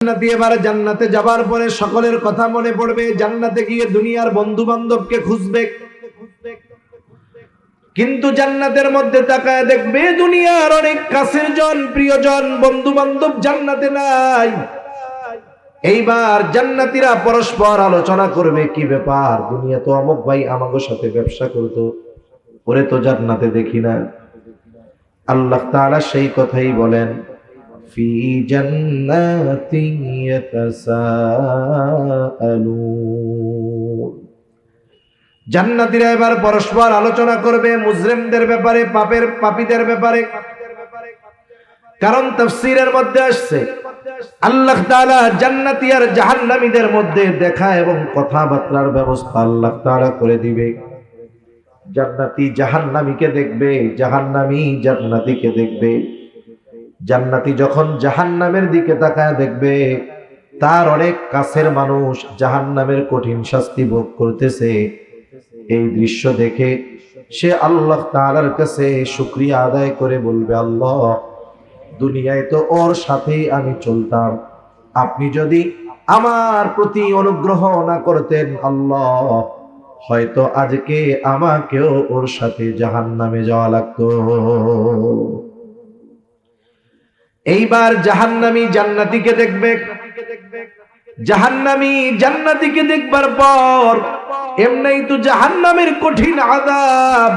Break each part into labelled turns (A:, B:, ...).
A: জান্নাতি এবারে জান্নাতে যাবার পরে সকলের কথা মনে পড়বে। জান্নাতে গিয়ে দুনিয়ার বন্ধু বান্ধবকে খুঁজবে, কিন্তু জান্নাতের মধ্যে তাকায় দেখবে দুনিয়ার অনেক কাছের জন, প্রিয়জন, বন্ধু বান্ধব জান্নাতে নাই। এইবার জান্নাতীরা পরস্পর আলোচনা করবে, কি ব্যাপার, দুনিয়া তো অমুক ভাই আমাদের সাথে ব্যবসা করতো, ওরে তো জান্নাতে দেখি না। আল্লাহ তাআলা সেই কথাই বলেন, ফি জান্নাতিন ইয়াতাসাআলুন। জান্নাতীরা এবার পরস্পর আলোচনা করবে মুজরিমদের ব্যাপারে, পাপীদের ব্যাপারে। কারণ তাফসীরের মধ্যে আসছে আল্লাহ তাআলা জান্নাতি আর জাহান্নামীদের মধ্যে দেখা এবং কথাবার্তার ব্যবস্থা আল্লাহ তাআলা করে দিবে। জান্নাতি জাহান্নামীকে দেখবে, জাহান্নামী জান্নাতীকে দেখবে। জান্নাতি যখন জাহান্নামের দিকে তাকায় দেখবে তার অনেক কাছের মানুষ জাহান্নামের কঠিন শাস্তি ভোগ করতেছে। এই দৃশ্য দেখে সে আল্লাহ তাআলার কাছে শুকরিয়া আদায় করে বলবে, আল্লাহ, দুনিয়ায় তো ওর সাথেই আমি চলতাম, আপনি যদি আমার প্রতি অনুগ্রহ না করতেন আল্লাহ, হয়তো আজকে আমাকেও ওর সাথে জাহান্নামে যাওয়া লাগতো। এইবার জাহান্নামী জান্নাতীকে দেখবে। জাহান্নামী জান্নাতীকে দেখবার পর এমনিই তো জাহান্নামের কঠিন আযাব,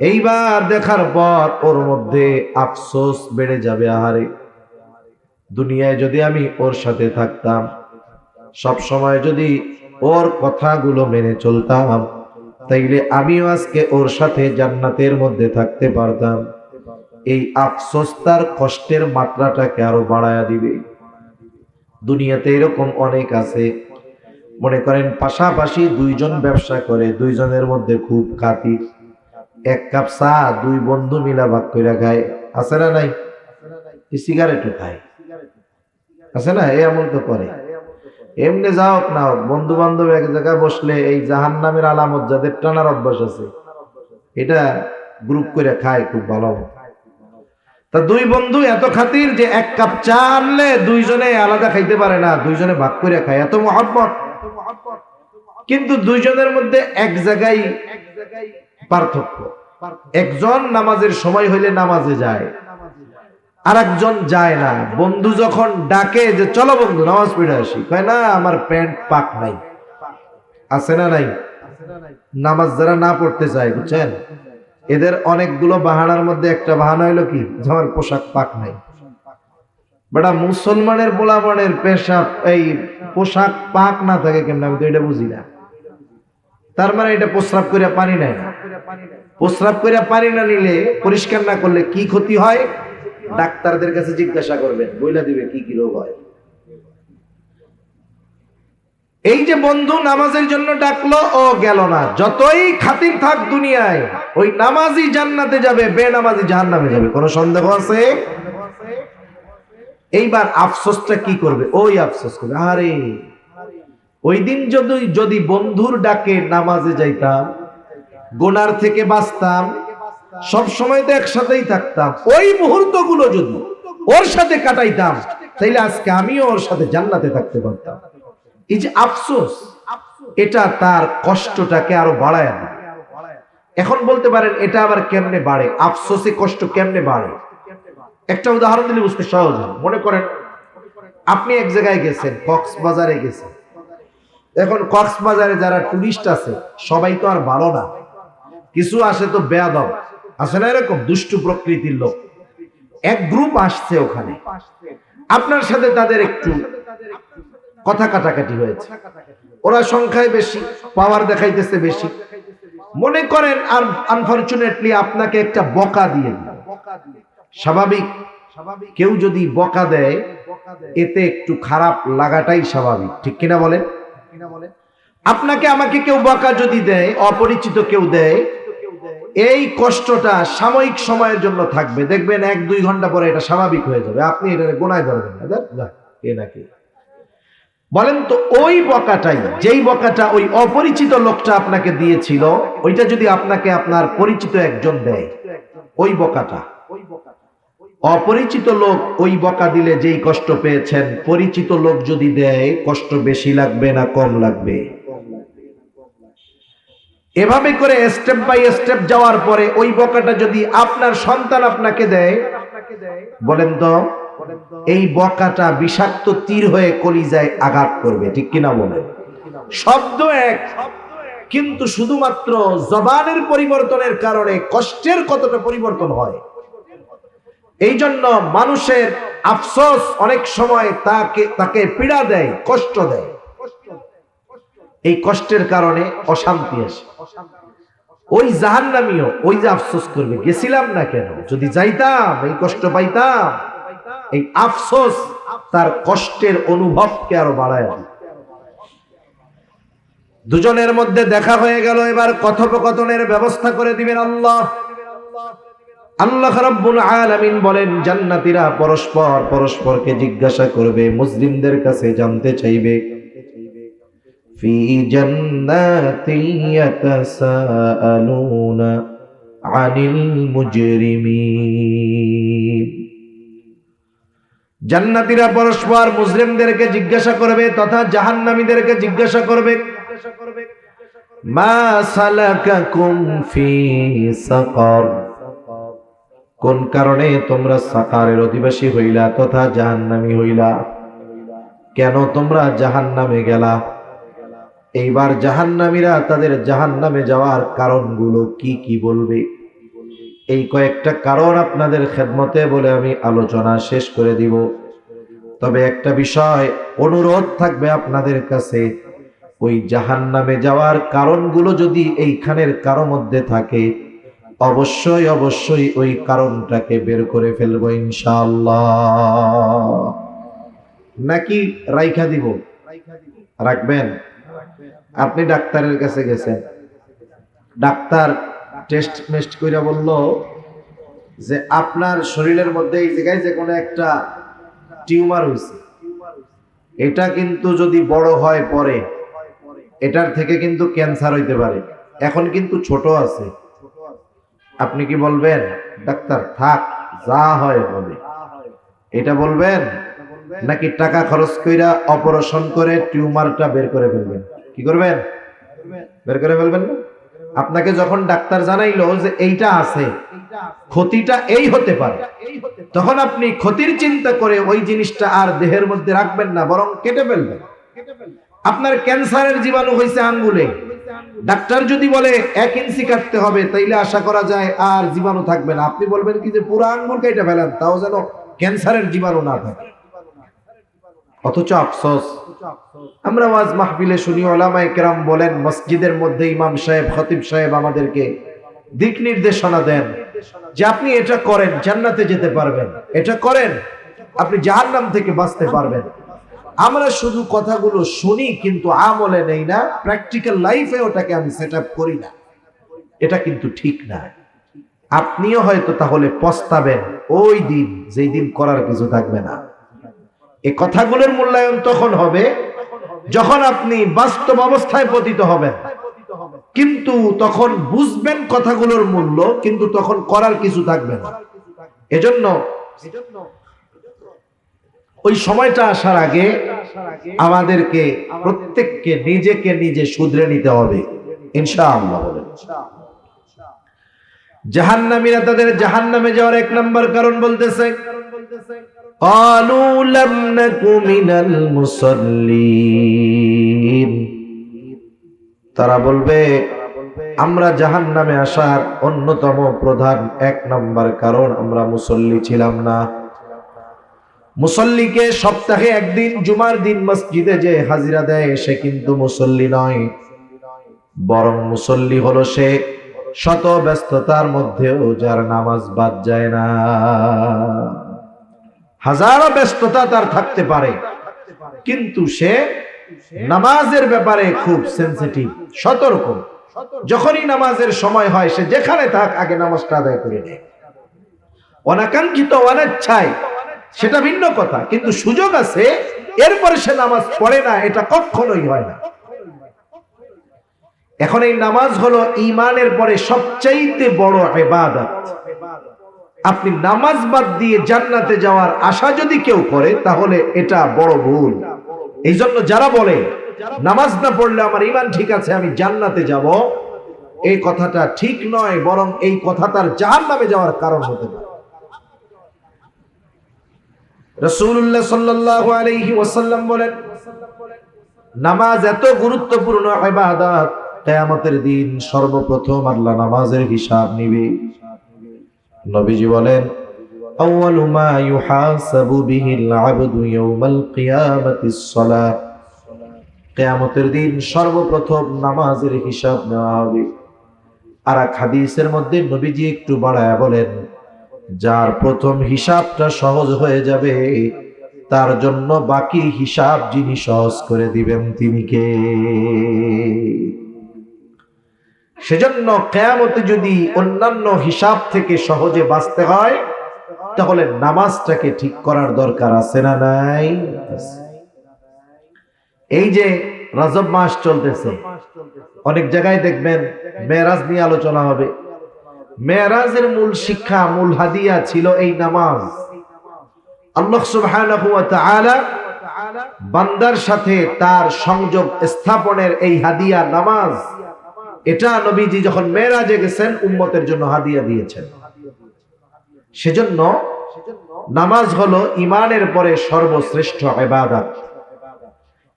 A: এইবার দেখার পর ওর মধ্যে আফসোস বেড়ে যাবে। আহারে, দুনিয়ায় যদি আমি ওর সাথে থাকতাম, সব সময় যদি ওর কথাগুলো মেনে চলতাম, তাইলে আমিও আজকে ওর সাথে জান্নাতের মধ্যে থাকতে পারতাম। এই আফসোস তার কষ্টের মাত্রাটাকে আরো বাড়ায়া দিবে। দুনিয়াতে এরকম অনেক আছে, মনে করেন পাশাপাশি দুইজন ব্যবসা করে, দুইজনের মধ্যে খুব খাতির, এক কাপ চা দুই বন্ধু মিলা ভাগ করে খায়, আছে না নাই? সিগারেটও খায়, আছে না? এমন তো করে। এমনি যাও না, বন্ধু বান্ধব এক জায়গায় বসলে এই জাহান্নামের আলামত যাদের টানার অভ্যাস আছে, এটা গ্রুপ করে খায়, খুব ভালো। তা দুই বন্ধু এত খাতির যে এক কাপ চা আনলে দুইজনে আলাদা খাইতে পারে না, দুইজনে ভাগ করে খায়, এত মহব্বত। কিন্তু দুইজনের মধ্যে এক জায়গায় পার্থক্য। একজন নামাজের সময় হইলে নামাজে যায়, আর একজন যায় না। বন্ধু যখন ডাকে যে চলো বন্ধু নামাজ পড়ে আসি, কয় না, আমার প্যান্ট পাক নাই, আছে না নাই? নামাজ যারা না পড়তে চায়, বুঝছেন, এদের অনেকগুলো বাহানার মধ্যে একটা বাহানা হইলো কি, আমার পোশাক পাক নাই। বেটা, মুসলমানের পোলাপানের পেশাব এই পোশাক পাক না থাকে কেমন, আমি তো এটা বুঝি না। তার মানে এটা প্রস্রাব করে পানি নেয় না। প্রস্রাব করে পানি না নিলে, পরিষ্কার না করলে কি ক্ষতি হয়, ডাক্তারদের কাছে জিজ্ঞাসা করবেন, বইলা দিবে কি কি রোগ হয়। এই যে বন্ধু নামাজের জন্য ডাকলো, ও গেল না, যতই খাতির থাক দুনিয়ায়, ওই নামাজি জান্নাতে যাবে, বেনামাজি জাহান্নামে যাবে, কোনো সন্দেহ আছে? এইবার আফসোসটা কি করবে? ওই আফসোস করবে, আরে ওই দিন যদি বন্ধুর ডাকে নামাজে যাইতাম, গুনার থেকে বাঁচতাম, সব সময় তো একসাথেই থাকতাম, ওই মুহূর্তগুলো যদি ওর সাথে কাটাইতাম, তাইলে আজকে আমিও ওর সাথে জান্নাতে থাকতে পারতাম। এই যে আফসোস, এটা তার কষ্টটাকে আরো বাড়ায় না। এখন বলতে পারেন এটা আবার কেমনে বাড়ে, আফসোসে কষ্ট কেমনে বাড়ে? একটা উদাহরণ দিলে বুঝতে সহজ হয়। মনে করেন আপনি এক জায়গায় গেছেন, কক্সবাজারে গেছেন। এখন কক্সবাজারে যারা টুরিস্ট আছে সবাই তো আর ভালো না, কিছু আসে তো বেয়াদব, আছে না এরকম দুষ্টু প্রকৃতির লোক। এক গ্রুপ আসছে ওখানে, আপনার সাথে তাদের একটু কথা কাটাকাটি হয়েছে, ওরা সংখ্যায় বেশি, পাওয়ার দেখাইতেছে বেশি। মনে করেন আর আনফরচুনেটলি আপনাকে একটা বকা দিয়ে দিল। স্বাভাবিক, কেউ যদি বকা দেয় এতে একটু খারাপ লাগাটাই স্বাভাবিক, ঠিক কিনা বলেন? আপনাকে আমাকে কেউ বকা যদি দেয়, অপরিচিত কেউ দেয়, এই কষ্টটা সাময়িক সময়ের জন্য থাকবে, দেখবেন 1-2 ঘন্টা পরে এটা স্বাভাবিক হয়ে যাবে, আপনি এটা গোনায় ধরবেন না। কে নাকি বলেন তো, ওই বকাটাই, যেই বকাটা ওই অপরিচিত লোকটা আপনাকে দিয়েছিল, ওইটা যদি আপনাকে আপনার পরিচিত একজন দেয়, ওই বকাটা অপরিচিত লোক ওই বকা দিলে যেই কষ্ট পেয়েছেন, পরিচিত লোক যদি দেয় কষ্ট বেশি লাগবে না কম লাগবে? এভাবে করে স্টেপ বাই স্টেপ যাওয়ার পরে ওই বকাটা যদি আপনার সন্তান আপনাকে দেয়, বলেন তো এই বকাটা বিষাক্ত তীর হয়ে কলিজায় আঘাত করবে, ঠিক কিনা বলেন? শব্দ এক, কিন্তু শুধুমাত্র জবানের পরিবর্তনের কারণে কষ্টের কতটা পরিবর্তন হয়। এই জন্য মানুষের আফসোস অনেক সময় তাকে পীড়া দেয়, কষ্ট দেয়। এই কষ্টের কারণে অশান্তি আসে। ওই জাহান্নামীও ওই যে আফসোস করবে, গেছিলাম না কেন, যদি যাইতাম এই কষ্ট পাইতাম। এই আফসোস তার কষ্টের অনুভবকে আরো বাড়ায়। দুজনের মধ্যে দেখা হয়ে গেল, এবার কথোপকথনের ব্যবস্থা করে দিবেন আল্লাহ। আল্লাহ রাব্বুল আলামিন বলেন, জান্নাতীরা পরস্পর পরস্পরকে জিজ্ঞাসা করবে, মুসলিমদের কাছে জানতে চাইবে, ফি জান্নাতি ইয়াতাসাআলুনা আনিল মুজরিমিন। জান্নাতীরা পরস্পর মুসলিমদেরকে জিজ্ঞাসা করবে তথা জাহান্নামীদেরকে জিজ্ঞাসা করবে, মা সালাকাকুম ফি সাকার, কোন কারণে তোমরা সাকারের অধিবাসী হইলা তথা জাহান্নামী হইলা, কেন তোমরা জাহান্নামে গেলা? এইবার জাহান্নামীরা তাদের জাহান্নামে যাওয়ার কারণগুলো কি কি বলবে। এই কয়েকটা কারণ আপনাদের খেদমতে বলে আমি আলোচনা শেষ করে দিব। তবে একটা বিষয় অনুরোধ থাকবে আপনাদের কাছে, ওই জাহান্নামে যাওয়ার কারণগুলো যদি এইখানের কারো মধ্যে থাকে, অবশ্যই অবশ্যই ওই কারণটাকে বের করে ফেলবো ইনশাআল্লাহ। নাকি রাইখা দিব? রাখবেন? আপনি ডাক্তারের কাছে গেছেন, ডাক্তার টেস্ট মেস্ট কইরা বলল যে আপনার শরীরের মধ্যে এই জায়গায় যে কোনো একটা টিউমার হয়েছে, এটা কিন্তু যদি বড় হয় পরে এটার থেকে কিন্তু ক্যান্সার হইতে পারে, এখন কিন্তু ছোট আছে। আপনি কি বলবেন ডাক্তার থাক যা হয় হবে, এটা বলবেন? নাকি টাকা খরচ কইরা অপারেশন করে টিউমারটা বের করে ফেলবেন? কি করবেন? বের করে ফেলবেন না? আপনাকে যখন ডাক্তার জানাইলো যে এইটা আছে, ক্ষতিটা এই হতে পারে, তখন আপনি ক্ষতির চিন্তা করে ওই জিনিসটা আর দেহের মধ্যে রাখবেন না, বরং কেটে ফেলবেন। আপনার ক্যান্সারের জীবাণু হয়েছে আঙ্গুলে, ডাক্তার যদি বলে 1 ইঞ্চি কাটতে হবে, তাইলে আশা করা যায় আর জীবাণু থাকবে না। আপনি বলবেন কি যে পুরো আঙ্গুল কেটে ফেলেন, তাও যেন ক্যান্সারের জীবাণু না থাকে। অথচ আফসোস, আমরা ওয়াজ মাহফিলে শুনি ওলামায়ে কেরাম বলেন, মসজিদের মধ্যে ইমাম সাহেব খতিব সাহেব আমাদেরকে দিক নির্দেশনা দেন যে আপনি এটা করেন জান্নাতে যেতে পারবেন, এটা করেন আপনি জাহান্নাম থেকে বাঁচতে পারবেন। আমরা শুধু কথাগুলো শুনি কিন্তু আমলে নেই না, প্র্যাকটিক্যাল লাইফে ওটাকে আমি সেটআপ করি না। এটা কিন্তু ঠিক না। আপনিও হয়তো তাহলে পস্তাবেন ওই দিন, যেই দিন করার কিছু থাকবে না। এই কথাগুলোর মূল্যায়ন তখন হবে যখন আপনি বাস্তব অবস্থায় পতিত হবেন, কিন্তু তখন বুঝবেন কথাগুলোর মূল্য, কিন্তু তখন করার কিছু থাকবে না। এজন্য ওই সময়টা আসার আগে আমাদেরকে প্রত্যেককে নিজেকে নিজে শুধরে নিতে হবে ইনশাআল্লাহ। জাহান্নামীরা তাদের জাহান্নামে যাওয়ার 1 নম্বর কারণ বলতেছে, ক্বালু লাম নাকু মিনাল মুসাল্লিন। তারা বলবে আমরা জাহান্নামে আসার অন্যতম প্রধান 1 নম্বর কারণ আমরা মুসল্লি ছিলাম না। মুসল্লিকে সপ্তাহে 1 দিন জুমার দিন মসজিদে যে হাজিরা দেয় সে কিন্তু মুসল্লি নয়, বরং মুসল্লি হলো সে শত ব্যস্ততার মধ্যেও যার নামাজ বাদ যায় না। হাজারো ব্যস্ততা তার থাকতে পারে, কিন্তু সে নামাজের ব্যাপারে খুব সেনসিটিভ, সতর্ক। যখনই নামাজের সময় হয় সে যেখানে থাক আগে নামাজটা আদায় করে নেয়। অনাকাঙ্ক্ষিত অনিচ্ছায় সেটা ভিন্ন কথা, কিন্তু সুযোগ আছে এরপরে সে নামাজ পড়ে না, এটা কখনোই হয় না। এখন এই নামাজ হলো ঈমানের পরে সবচাইতে বড় ইবাদত। আপনি নামাজ বাদ দিয়ে জান্নাতে যাওয়ার আশা যদি কেউ করে তাহলে এটা বড় ভুল। এই জন্য যারা বলে নামাজ না পড়লে আমার ঈমান ঠিক আছে আমি জান্নাতে যাব, এই কথাটা ঠিক নয়, বরং এই কথা তার জাহান্নামে যাওয়ার কারণ হতে পারে। রাসূলুল্লাহ সাল্লাল্লাহু আলাইহি ওয়াসাল্লাম বলেন, নামাজ এত গুরুত্বপূর্ণ ইবাদত, কিয়ামতের দিন সর্বপ্রথম আল্লাহ নামাজের হিসাব নিবে। নবীজি বলেন, আউয়ালু মা ইউহাসাবু বিহিল আবদু ইয়াউমাল কিয়ামাতিস সালাত। কিয়ামতের দিন সর্বপ্রথম নামাজের হিসাব নেওয়া হবে। আর এক হাদিসের মধ্যে নবীজি একটু বাড়ায়া বলেন, যার প্রথম হিসাবটা সহজ হয়ে যাবে তার জন্য বাকি হিসাব যিনি সহজ করে দিবেন তিনি কে? সেজন্য কিয়ামতে যদি অন্যান্য হিসাব থেকে সহজে বাঁচতে হয় তাহলে নামাজটাকে ঠিক করার দরকার আছে না নাই? এই যে রজব মাস চলতেছে, অনেক জায়গায় দেখবেন মেরাজ নিয়ে আলোচনা হবে। মেরাজের মূল শিক্ষা, মূল হাদিয়া ছিল এই নামাজ। আল্লাহ সুবহানাহু ওয়া তাআলা বান্দার সাথে তার সংযোগ স্থাপনের এই হাদিয়া নামাজ, এটা নবীজি যখন মেরাজে গেছেন উম্মতের জন্য হাদিয়া দিয়েছেন। সেজন্য নামাজ হলো ঈমানের পরে সর্বশ্রেষ্ঠ ইবাদত।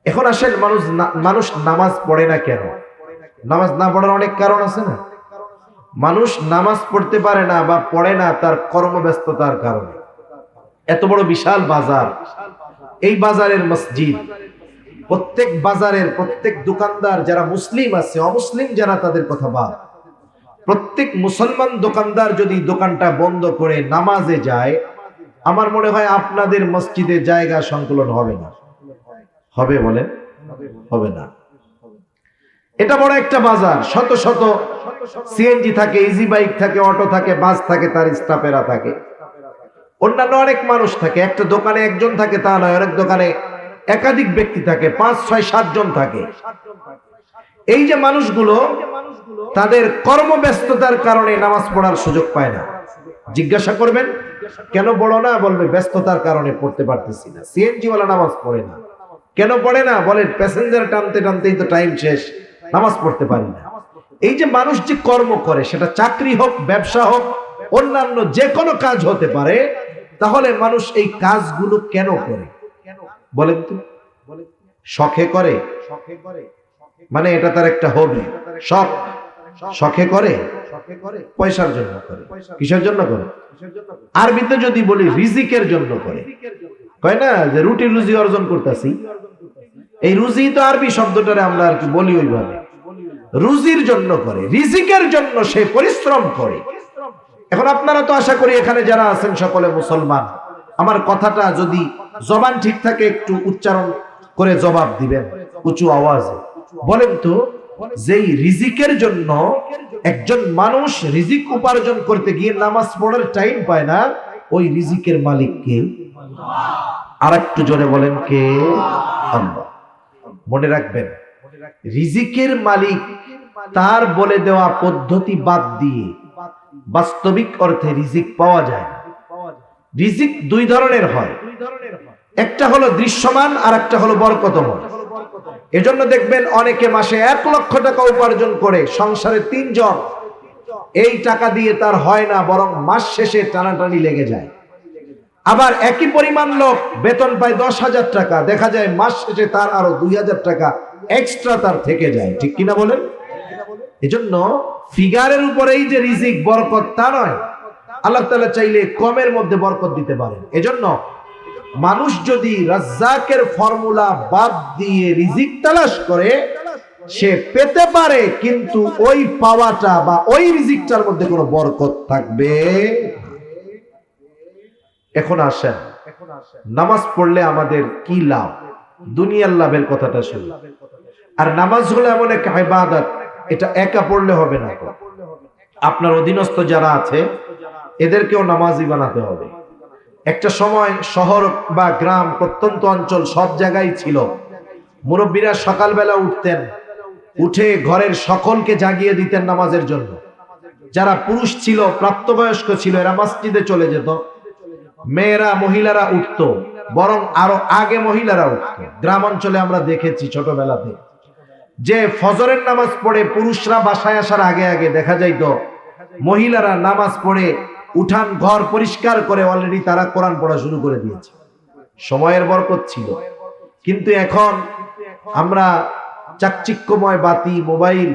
A: এখন আসেন, মানুষ নামাজ পড়ে না কেন? নামাজ না পড়ার অনেক কারণ আছে না? মানুষ নামাজ পড়তে পারে না বা পড়ে না তার কর্মব্যস্ততার কারণে। এত বড় বিশাল বাজার, এই বাজারের মসজিদ, প্রত্যেক বাজারের প্রত্যেক দোকানদার যারা মুসলিম আছে, অমুসলিম যারা তাদের কথা বাদ, প্রত্যেক মুসলমান দোকানদার যদি দোকানটা বন্ধ করে নামাজে যায়, আমার মনে হয় আপনাদের মসজিদে জায়গা সংকুলন হবে না। হবে বলেন? হবে না। এটা বড় একটা বাজার, শত শত সিএনজি থাকে, ইজি বাইক থাকে, অটো থাকে, বাস থাকে, তার স্টাফেরা থাকে, অন্যান্য অনেক মানুষ থাকে। একটা দোকানে একজন থাকে তা নয়, অনেক দোকানে একাধিক ব্যক্তি থাকে, 5, 6, 7 জন থাকে। এই যে মানুষগুলো তাদের কর্মব্যস্ততার কারণে নামাজ পড়ার সুযোগ পায় না। জিজ্ঞাসা করবেন কেন পড়ো না, বলবে ব্যস্ততার কারণে পড়তে পারতেছি না। সিএনজি ওয়ালা নামাজ পড়ে না, কেন পড়ে না? বলে প্যাসেঞ্জার টানতে টানতেই তো টাইম শেষ, নামাজ পড়তে পারি না। এই যে মানুষ যে কর্ম করে, সেটা চাকরি হোক, ব্যবসা হোক, অন্যান্য যে কোনো কাজ হতে পারে, তাহলে মানুষ এই কাজগুলো কেন করে বলেন তো? শখে করে, মানে এটা তার একটা হবি, শখ। শখে করে, পয়সার জন্য করে। কিসের জন্য করে? আরবিতে যদি বলি রিজিকের জন্য করে। কয় না যে রুটি রুজি অর্জন করতেছি, এই রুজি তো আরবি শব্দটারে আমরা আর কি বলি ওইভাবে। রুজির জন্য করে, রিজিকের জন্য সে পরিশ্রম করে। এখন আপনারা তো আশা করি এখানে যারা আছেন সকলে মুসলমান। আমার কথাটা যদি জবান ঠিক থাকে একটু উচ্চারণ করে জবাব দিবেন উঁচু আওয়াজে। বলেন তো, যেই রিজিকের জন্য একজন মানুষ রিজিক উপার্জন করতে গিয়ে নামাজ পড়ার টাইম পায় না, ওই রিজিকের মালিক কে? আর একটু জোরে বলেন কে? আল্লাহ। মনে রাখবেন, রিজিকের মালিক তার বলে দেওয়া পদ্ধতি বাদ দিয়ে বাস্তবিক অর্থে রিজিক পাওয়া যায়। রিজিক দুই ধরনের হয়, একটা হলো দৃশ্যমান আর একটা হলো বরকতময়। এজন্য দেখবেন অনেকে মাসে 1 লক্ষ টাকা উপার্জন করে, সংসারে 3 জন, এই টাকা দিয়ে তার হয় না, বরং মাস শেষে টানাটানি লেগে যায়। আবার একই পরিমাণ লোক বেতন পায় 10,000 টাকা, দেখা যায় মাস শেষে তার আরো 2,000 টাকা এক্সট্রা তার থেকে যায়। ঠিক কিনা বলেন? এজন্য ফিগারের উপরেই যে রিজিক বরকত তা নয়, আল্লাহ তাআলা চাইলে কমের মধ্যে বরকত দিতে পারেন। এজন্য মানুষ যদি রাজ্জাকের ফর্মুলা বাদ দিয়ে রিজিক তালাশ করে, সে পেতে পারে, কিন্তু ওই পাওয়াটা বা ওই রিজিকটার মধ্যে কোনো বরকত থাকবে। এখন আসেন, নামাজ পড়লে আমাদের কি লাভ? দুনিয়ার লাভের কথাটা শুনি। আর নামাজ হলো এমন এক ইবাদত, এটা একা পড়লে হবে না। আপনার অধীনস্থ যারা আছে এদেরকেও নামাজি বানাতে হবে। একটা সময় শহর বা গ্রাম, প্রত্যন্ত অঞ্চল সব জায়গায় ছিল, মুরব্বীরা সকালবেলা উঠতেন, উঠে ঘরের সকলকে জাগিয়ে দিতেন নামাজের জন্য। যারা পুরুষ ছিল, প্রাপ্তবয়স্ক ছিল, এরা মসজিদে চলে যেত। মেয়েরা, মহিলারা উঠতো, বরং আরো আগে মহিলারা উঠতো। গ্রাম অঞ্চলে আমরা দেখেছি ছোটবেলাতে যে ফজরের নামাজ পড়ে পুরুষরা বাসায় আসার আগে আগে দেখা যাইত মহিলারা নামাজ পড়ে উঠান ঘর পরিষ্কার করে অলরেডি তারা কোরআন পড়া শুরু করে দিয়েছে। সময়ের বরকত ছিল। কিন্তু এখন আমরা চাকচিক্যময় বাতি, মোবাইল,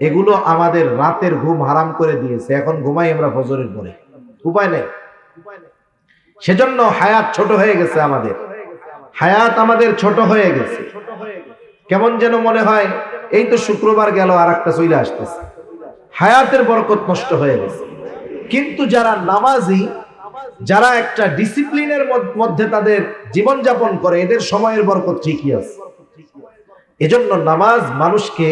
A: এগুলো আমাদের রাতের ঘুম হারাম করে দিয়েছে। এখন ঘুমাই আমরা ফজরের পরে, উপায় নেই। সেজন্য হায়াত ছোট হয়ে গেছে, আমাদের হায়াত আমাদের ছোট হয়ে গেছে। কেমন যেন মনে হয় এই তো শুক্রবার গেল আর একটা চলে আসতেছে। হায়াতের বরকত নষ্ট হয়ে গেছে। কিন্তু যারা নামাজি, যারা একটা ডিসিপ্লিনের মধ্যে তাদের জীবন যাপন করে, এদের সময়ের বরকত ঠিকই আছে। এজন্য নামাজ মানুষকে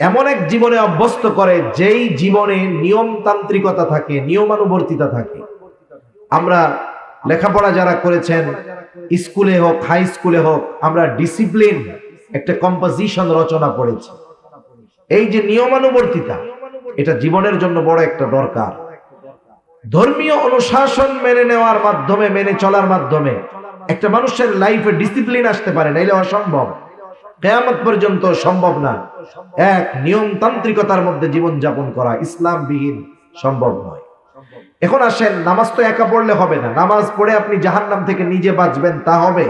A: এমন এক জীবনে অভ্যস্ত করে যেই জীবনে নিয়মতান্ত্রিকতা থাকে, নিয়মানুবর্তিতা থাকে। আমরা লেখাপড়া যারা করেছেন, স্কুলে হোক, হাই স্কুলে হোক, আমরা ডিসিপ্লিন একটা কম্পোজিশন রচনা করেছি। এই যে নিয়মানুবর্তিতা, এটা জীবনের জন্য বড় একটা দরকার। ধর্মীয় অনুশাসন মেনে নেওয়ার মাধ্যমে, মেনে চলার মাধ্যমে একটা মানুষের লাইফে ডিসিপ্লিন আসতে পারে, নাইলে অসম্ভব, কিয়ামত পর্যন্ত সম্ভব না। এক নিয়মতান্ত্রিকতার মধ্যে জীবন যাপন করা ইসলাম বিহীন সম্ভব নয়। এখন আসেন, নামাজ তো একা পড়লে হবে না। নামাজ পড়ে আপনি জাহান্নাম থেকে নিজে বাঁচবেন তা হবে?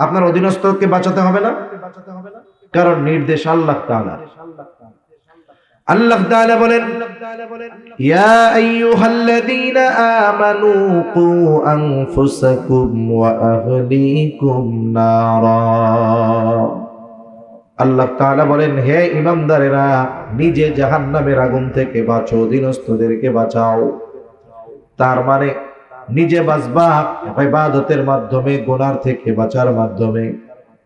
A: আপনার অধীনস্থকে বাঁচাতে হবে না? কারণ নির্দেশ আল্লাহ তাআলার। আল্লাহ তাআলা বলেন, ইয়া আইয়ুহাল্লাযীনা আমানু কু আনফুসাকুম ওয়া আহলিকুম নারা। আল্লাহ তাআলা বলেন, হে ঈমানদারেরা, নিজে জাহান্নামের আগুন থেকে বাঁচো, অধীনস্থদেরকে বাঁচাও। তার মানে নিজে বাঁচবা ইবাদতের মাধ্যমে, গুনার থেকে বাঁচার মাধ্যমে,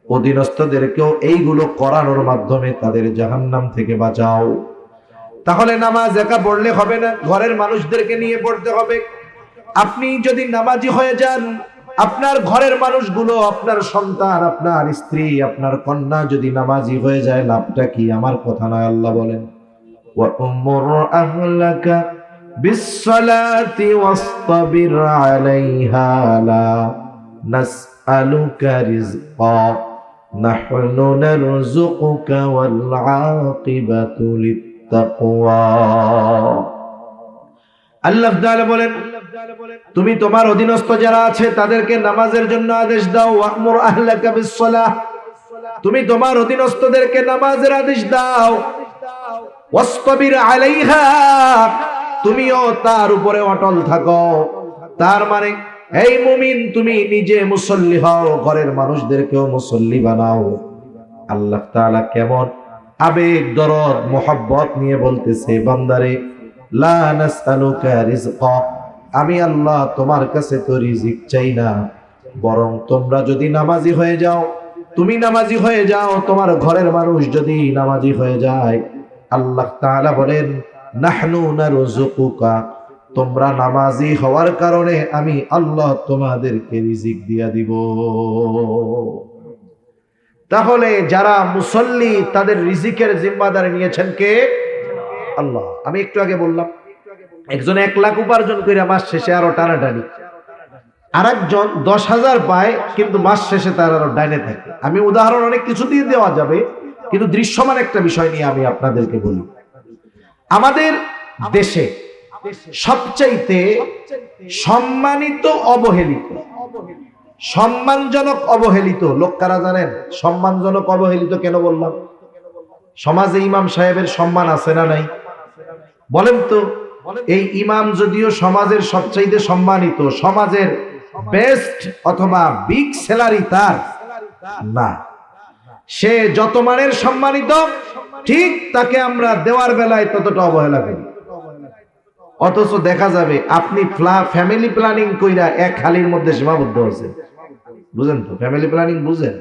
A: অধীনস্থদেরকেও এইগুলো করানোর মাধ্যমে তাদের জাহান্নাম থেকে বাঁচাও। তাহলে নামাজ একা পড়লে হবে না, ঘরের মানুষদেরকে নিয়ে পড়তে হবে। আপনি যদি নামাজি হয়ে যান, আপনার ঘরের মানুষগুলো, আপনার সন্তান, আপনার স্ত্রী, আপনার কন্যা যদি নামাজি হয়ে যায়, লাভটা কি? আমার কথা নয়, আল্লাহ বলেন, ওয়া উমুর আহলাকা বিসসালাতি ওয়াসতাবির আলাইহা লা নাসআলুকা রিজকা নাহনু নারযুকুকা ওয়াল আকিবাতু লিত্তাকওয়া। আল্লাহ তাআলা বলেন, তুমি তোমার অধীনস্থ যারা আছে তাদেরকে নামাজের জন্য আদেশ দাও। ওয়া'মুর আহলাকা বিসসালাহ, তুমি তোমার অধীনস্থদেরকে নামাজের আদেশ দাও। ওয়াসতাবির আলাইহা, তুমিও তার উপরে অটল থাকো। তার মানে এই মুমিন, তুমি নিজে মুসল্লি হও, ঘরের মানুষদেরকেও মুসল্লি বানাও। আল্লাহ তাআলা কেমন আবেগ, দরদ, মোহাব্বত নিয়ে বলতেছে, বান্দারে, লা নাসআলুকা রিজকা, আমি আল্লাহ তোমার কাছে তো রিজিক চাই না, বরং তোমরা যদি নামাজি হয়ে যাও, তুমি নামাজি হয়ে যাও, তোমার ঘরের মানুষ যদি নামাজি হয়ে যায়, আল্লাহ তাআলা বলেন, নাহনু নারযুকুকা, তোমরা নামাজি হওয়ার কারণে আমি আল্লাহ তোমাদেরকে রিজিক দিয়া দিব। তাহলে যারা মুসল্লি, তাদের রিজিকের জিম্মাদারি নিয়েছেন কে? আল্লাহ। আমি একটু আগে বললাম, একজন 1 লাখ উপার্জন করে মাস শেষে আরো টানাটানি, আর একজন 10,000 পায় কিন্তু মাস শেষে তার আরো ডাইনে থাকে। আমি উদাহরণ অনেক কিছু দিয়ে দেওয়া যাবে, কিন্তু দৃশ্যমান একটা বিষয় নিয়ে আমি আপনাদেরকে বলি। আমাদের দেশে সবচাইতে সম্মানিত, অবহেলিত, সম্মানজনক অবহেলিত লোক কারা জানেন? সম্মানজনক অবহেলিত কেন বললাম? সমাজে ইমাম সাহেবের সম্মান আছে না নাই? বলেন তো, এই ইমাম যদিও সমাজের সবচাইতে সম্মানিত, সমাজের বেস্ট অথবা বিগ স্যালারি তার না। সে যত মানের সম্মানিত, ঠিক তাকে আমরা দেওয়ার বেলায় ততটা অবহেলা করি। অথচ দেখা যাবে আপনি ফ্যামিলি প্ল্যানিং কইরা এক হালির মধ্যে সীমাবদ্ধ আছেন। বুঝেন তো? ফ্যামিলি প্ল্যানিং বুঝেন?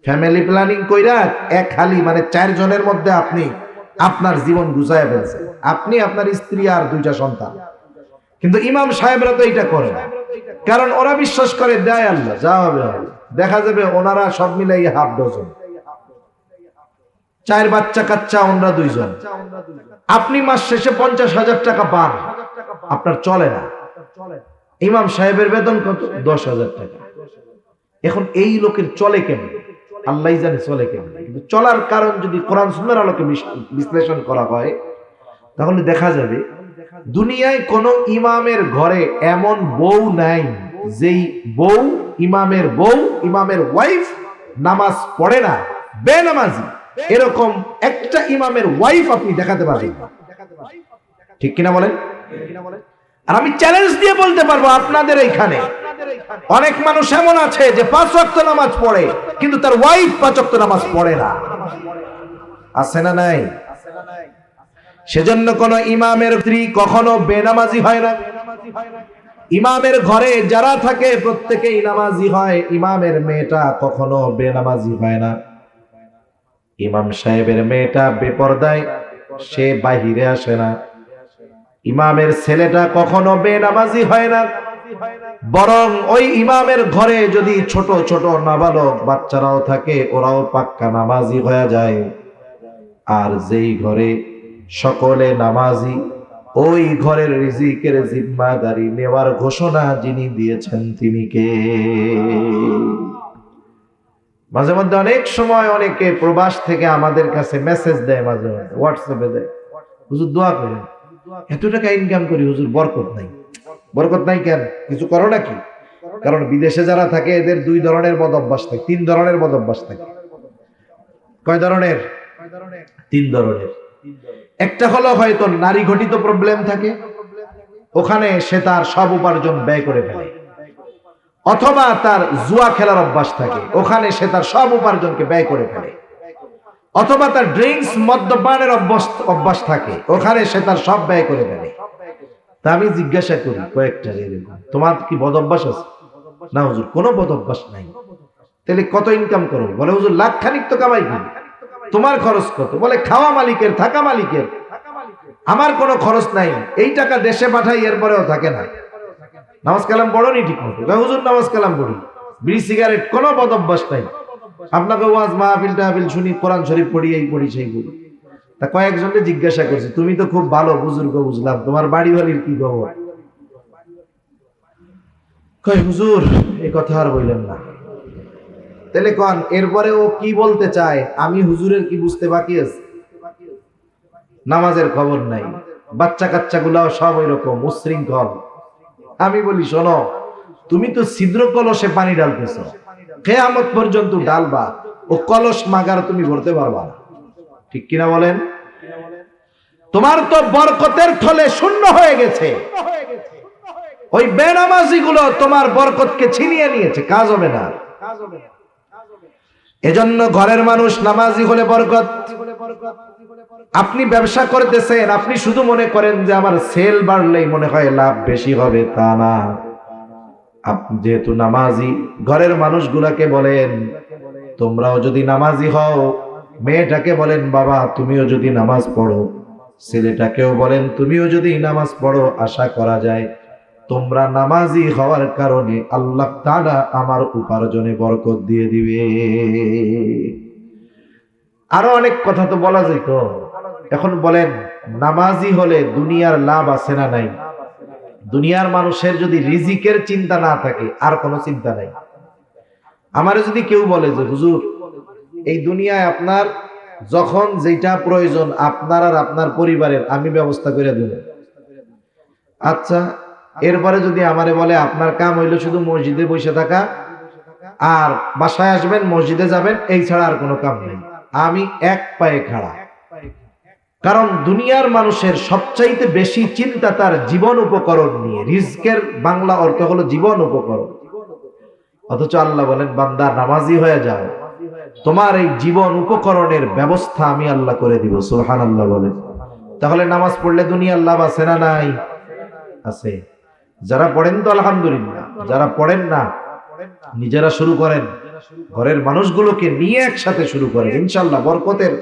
A: ফ্যামিলি প্ল্যানিং কইরা এক হালি, মানে 4 জনের মধ্যে আপনি আপনার জীবন গুছায় ফেলছেন, আপনি, আপনার স্ত্রী আর 2টা সন্তান। কিন্তু ইমাম সাহেবরা তো এটা করে না, কারণ ওরা বিশ্বাস করে দেয় আল্লাহ, যা হবে হবে। দেখা যাবে ওনারা সব মিলাই হাফ ডজন, 4 বাচ্চা কাচ্চা, ওনারা 2 জন। আপনি মাস শেষে 50,000 টাকা পান, আপনার চলে না। ইমাম সাহেবের বেতন কত? 10,000 টাকা। এখন এই লোকের চলে কেমন? আল্লাহই জানে চলে কেমন। কিন্তু চলার কারণ যদি কোরআন সুন্নাহর আলোকে বিশ্লেষণ করা হয়, তাহলে দেখা যাবে দুনিয়ায় কোন ইমামের ঘরে এমন বউ নাই যেই বউ, ইমামের ওয়াইফ নামাজ পড়ে না, বেনামাজি। এরকম একটা ইমামের ওয়াইফ আপনি দেখাতে পারবেন, ঠিক কিনা বলেন? আর আমি চ্যালেঞ্জ দিয়ে বলতে পারবো, আপনাদের এইখানে অনেক মানুষ এমন আছে যে 5 ওয়াক্ত নামাজ পড়ে, কিন্তু তার ওয়াইফ 5 ওয়াক্ত নামাজ পড়ে না। আছে না নাই? সেজন্য কোন ইমামের স্ত্রী কখনো বেনামাজি হয় না। ইমামের ঘরে যারা থাকে প্রত্যেকেই নামাজি হয়। ইমামের মেয়েটা কখনো বেনামাজি হয় না। ইমাম সাহেবের মেয়েটা বেপরদায়, সে বাহিরে আসে না। ইমামের ছেলেটা কখনো বেনামাজি হয় না। বরং ওই ইমামের ঘরে যদি ছোট ছোট নাবালক বাচ্চারাও থাকে, ওরাও পাক্কা নামাজি হয়ে যায়। আর যেই ঘরে সকলে নামাজি, ওই ঘরের রিজিকের জিম্মাদারি নেওয়ার ঘোষণা যিনি দিয়েছেন তিনি কে? মাঝে মধ্যে অনেক সময় অনেকে প্রবাস থেকে আমাদের কাছে মেসেজ দেয়, মাঝে মাঝে হোয়াটসঅ্যাপে দেয়, হুজুর দোয়া করেন, এত টাকা ইনকাম করি হুজুর, বরকত নাই। বরকত নাই কেন? কিছু করো নাকি? কারণ বিদেশে যারা থাকে এদের 2 ধরনের বদ অভ্যাস থাকে, 3 ধরনের বদ অভ্যাস থাকে। কয় ধরনের? 3 ধরনের। একটা হলো হয়তো নারী ঘটিত প্রবলেম থাকে, ওখানে সে তার সব উপার্জন ব্যয় করে ফেলে। অথবা তার জুয়া খেলার অভ্যাস থাকে, ওখানে সে তার সব উপার্জনকে ব্যয় করে ফেলে। অথবা তার ড্রিঙ্কস মদ্যপানের অভ্যাস থাকে, ওখানে সে তার সব ব্যয় করে ফেলে। তা আমি জিজ্ঞাসা করি কয়েকটা, তোমার কি বদ অভ্যাস আছে? না হুজুর, কোনো বদ অভ্যাস নাই। তাহলে কত ইনকাম করো? বলে হুজুর লাখখানিক তো কামাই করি। তোমার খরচ কত? বলে খাওয়া মালিকের, থাকা মালিকের, আমার কোনো খরচ নাই। এই টাকা দেশে পাঠাই, এরপরেও থাকে না। নামাজ কালাম পড়ো নি ঠিক মতো? হুজুর নামাজ কালাম পড়ি। বিড়ি সিগারেট, কোনো বদ অভ্যাস নাই। আপনাকে ওয়াজ মাহফিল টাহফিল শুনি, কোরআন শরীফ পড়ি, এই পড়ি সেই পড়ি। তা কয়েকজনকে জিজ্ঞাসা করছি, তুমি তো খুব ভালো বুজুর্গ, বুঝলাম, তোমার বাড়ি বাড়ির কি খবর? কয় হুজুর এই কথা আর বললেন না। তাহলে কন এরপরে ও কি বলতে চায়? আমি হুজুরের কি বুঝতে বাকি আছে? নামাজের খবর নাই, বাচ্চা কাচ্চা গুলাও সব ওই রকম উশৃঙ্খল। আমি বলি শোনো, তুমি তো ছিদ্র কলসে পানি ঢালতেছ, কিয়ামত পর্যন্ত ঢালবা, ও কলস মাগার তুমি ভরতে পারবা না, ঠিক কিনা বলেন? তোমার তো বরকতের থলে শূন্য হয়ে গেছে। ওই বেনামাজি গুলো তোমার বরকতকে ছিনিয়ে নিয়েছে, কাজ হবে না। এজন্য ঘরের মানুষ নামাজি হলে বরকত। আপনি ব্যবসা করতেছেন, আপনি শুধু মনে করেন যে আমার সেল বাড়লেই মনে হয় লাভ বেশি হবে, তা না। আপনি যেহেতু নামাজি, ঘরের মানুষগুলাকে বলেন তোমরাও যদি নামাজি হও, মেয়েটাকে বলেন বাবা তুমিও যদি নামাজ পড়ো, ছেলেটাকেও বলেন তুমিও যদি নামাজ পড়ো, আশা করা যায় তোমরা নামাজি হওয়ার কারণে আল্লাহ তাআলা আমার উপার্জনে বরকত দিয়ে দিবে। আরো অনেক কথা তো বলা যেত। এখন বলেন নামাজি হলে দুনিয়ার লাভ আছে না নাই? দুনিয়ার মানুষের যদি রিজিকের চিন্তা না থাকে, আর কোনো চিন্তা নাই। আমারে যদি কেউ বলে যে হুজুর এই দুনিয়ায় আপনার যখন যেটা প্রয়োজন আপনার আর আপনার পরিবারের আমি ব্যবস্থা করে দেব, আচ্ছা এরপরে যদি আমারে বলে আপনার কাম হইলো শুধু মসজিদে বসে থাকা আর বাসায় আসবেন মসজিদে যাবেন, এই ছাড়া আর কোনো কাম নেই, আমি এক পায়ে খাড়া। কারণ দুনিয়ার মানুষের সবচাইতে বেশি চিন্তা তার জীবন উপকরণ নিয়ে। রিজকের বাংলা অর্থ হলো জীবন উপকরণ। অথচ আল্লাহ বলেন বান্দা নামাজি হয়ে যাও, তোমার এই জীবন উপকরণের ব্যবস্থা আমি আল্লাহ করে দিব। সুবহানাল্লাহ বলেন। তাহলে নামাজ পড়লে দুনিয়ার লাভ আছে না নাই? আছে। যারা পড়েন তো আলহামদুলিল্লাহ, যারা পড়েন না নিজেরা শুরু করেন, ঘরের মানুষগুলোকে নিয়ে একসাথে শুরু করেন, ইনশাআল্লাহ বরকতের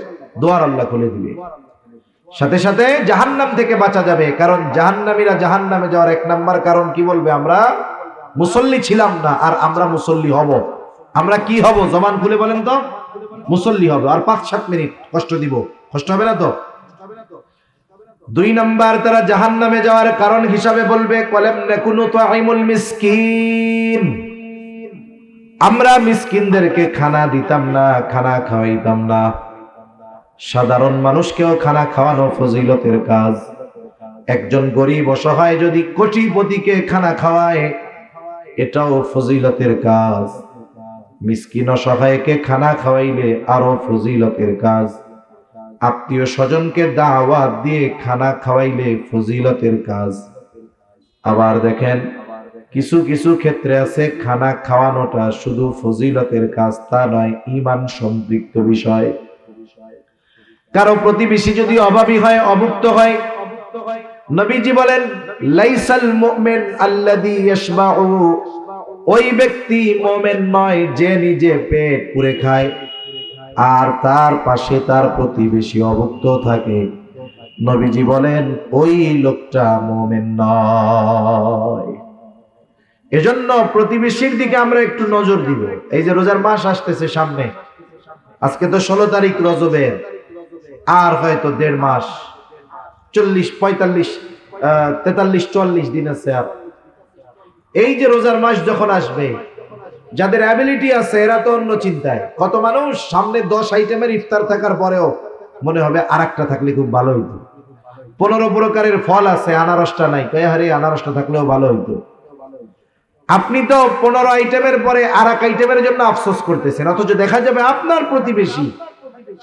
A: দুয়ার আল্লাহ খুলে দিবে। সাথে সাথে জাহান্নাম থেকে বাঁচা যাবে। কারণ জাহান্নামীরা জাহান্নামে যাওয়ার 1 নাম্বার কারণ কি বলবে? আমরা মুসল্লি ছিলাম না, আর আমরা মুসল্লি হব। আমরা কি হব? জবান খুলে বলেন তো। মুসল্লি হব। আর 5-7 মিনিট কষ্ট দিব, কষ্ট হবে না তো? দুই নাম্বার তারা জাহান্নামে যাওয়ার কারণ হিসাবে বলবে ওয়ালাম নাকুনু তুআইমুল মিসকিন, আমরা মিসকিনদেরকে খানা দিতাম না, খানা খাওয়াইতাম না। সাধারণ মানুষকেও খানা খাওয়ানো ফজিলতের কাজ। একজন গরিব অসহায় যদি কোটিপতিকে খানা খাওয়ায়, এটাও ফজিলতের কাজ। মিসকিন অসহায়কে খানা খাওয়াইলে আরো ফজিলতের কাজ। আত্মীয় স্বজনকে দাওয়াত দিয়ে খানা খাওয়াইলে ফজিলতের কাজ। আবার দেখেন, কিছু কিছু ক্ষেত্রে আছে খানা খাওয়ানোটা শুধু ফজিলতের কাজ তা নয়, ঈমান সম্পৃক্ত বিষয়। কারো প্রতিবেশী যদি অভাবী হয়, অভুক্ত হয়, নবীজি বলেন লাইসাল মুমিন আল্লাযী ইয়াশবাউ, ওই ব্যক্তি মুমিন নয় যে নিজে পেট পুরে খায় আর তার পাশে তার প্রতিবেশী অভুক্ত থাকে। নবীজি বলেন ওই লোকটা মুমিন নয়। এজন্য প্রতিবেশীর দিকে আমরা একটু নজর দিব। এই যে রোজার মাস আসতেছে সামনে, আজকে তো 16 তারিখ রজবের, আর হয়তো 1.5 মাস, 40, 45, 43, 44 দিন আছে। আর এই যে রোজার মাস যখন আসবে, যাদের অ্যাবিলিটি আছে এরা তো অন্য চিন্তায়। কত মানুষ সামনে 10 আইটেমের ইফতার থাকার পরেও মনে হবে আরেকটা থাকলে খুব ভালো হইতো। 15 প্রকারের ফল আছে, আনারসটা নাই, হারে আনারসটা থাকলেও ভালো হইতো। আপনি তো 15 আইটেমের পরে আর এক আইটেমের জন্য আফসোস করতেছেন, অথচ দেখা যাবে আপনার প্রতিবেশী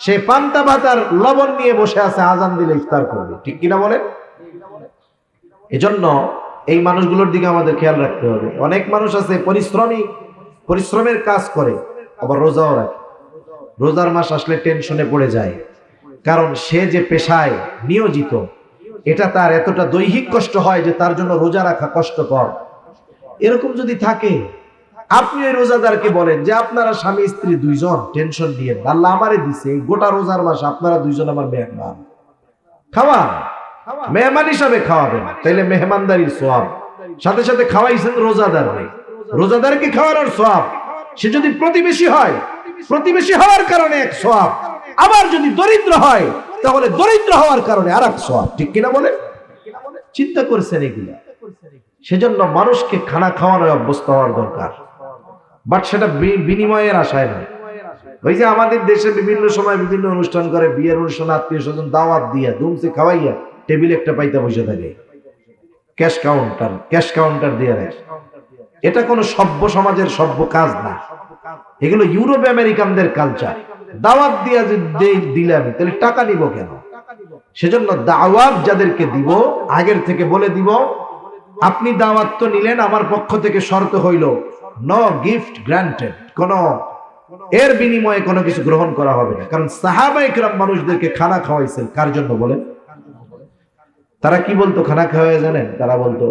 A: সে পান্তা ভাতার লবণ নিয়ে বসে আছে, আজান দিলে ইফতার করবে। ঠিক কিনা বলেন? এজন্য এই মানুষগুলোর দিকে আমাদের খেয়াল রাখতে হবে। অনেক মানুষ আছে পরিশ্রমের কাজ করে, আবার রোজাও রাখে। রোজার মাস আসলে টেনশনে পড়ে যায়, কারণ সে যে পেশায় নিয়োজিত, এটা তার এতটা দৈহিক কষ্ট হয় যে তার জন্য রোজা রাখা কষ্টকর। এরকম যদি থাকে, আপনি ওই রোজাদারকে বলেন যে আপনারা স্বামী স্ত্রী দুইজন টেনশন দিয়ে, আল্লাহ আমারে দিছে এই গোটা রোজার মাস, আপনারা দুইজন আমার মেহমান, খাওয়ান, মেহমান হিসাবে খাওয়াবেন, তাইলে মেহমানদারির সওয়াব। সাথে সাথে খাওয়াইছেন রোজাদার, রোজাদারকে খাওয়ানোর সওয়াব। সে যদি প্রতিবেশী হয়, প্রতিবেশী হওয়ার কারণে এক সওয়াব, আবার যদি দরিদ্র হয় তাহলে দরিদ্র হওয়ার কারণে আর এক সওয়াব। ঠিক কিনা বলে? চিন্তা করছেন এগুলা? সেজন্য মানুষকে খানা খাওয়ানোর অভ্যস্ত হওয়ার দরকার, বাট সেটা বিনিময়ের আশায় নয়। ওই যে আমাদের দেশে বিভিন্ন সময় বিভিন্ন অনুষ্ঠান করে, বিয়ের অনুষ্ঠান, আত্মীয় স্বজন দাওয়াত দিয়া দুমসে খাওয়াইয়া টেবিল একটা পাইতে বসে থাকে, ক্যাশ কাউন্টার দিয়ে রাখে। এটা কোনো সভ্য সমাজের সভ্য কাজ না, এগুলো ইউরোপ আমেরিকানদের কালচার। দাওয়াত দিয়া যে দিলে আমি তাহলে টাকা নিব কেন? সেজন্য দাওয়াত যাদেরকে দিব আগের থেকে বলে দিব, আপনি দাওয়াত তো নিলেন, আমার পক্ষ থেকে শর্ত হইল নো গিফট গ্রান্টেড, কোন এর বিনিময়ে কোনো কিছু গ্রহণ করা হবে না। কারণ সাহাবায়ে কেরাম মানুষদেরকে খানা খাওয়াইছেন কার জন্য বলেন? তারা কি বলতো খানা খাওয়ায় জানেন? তারা বলতো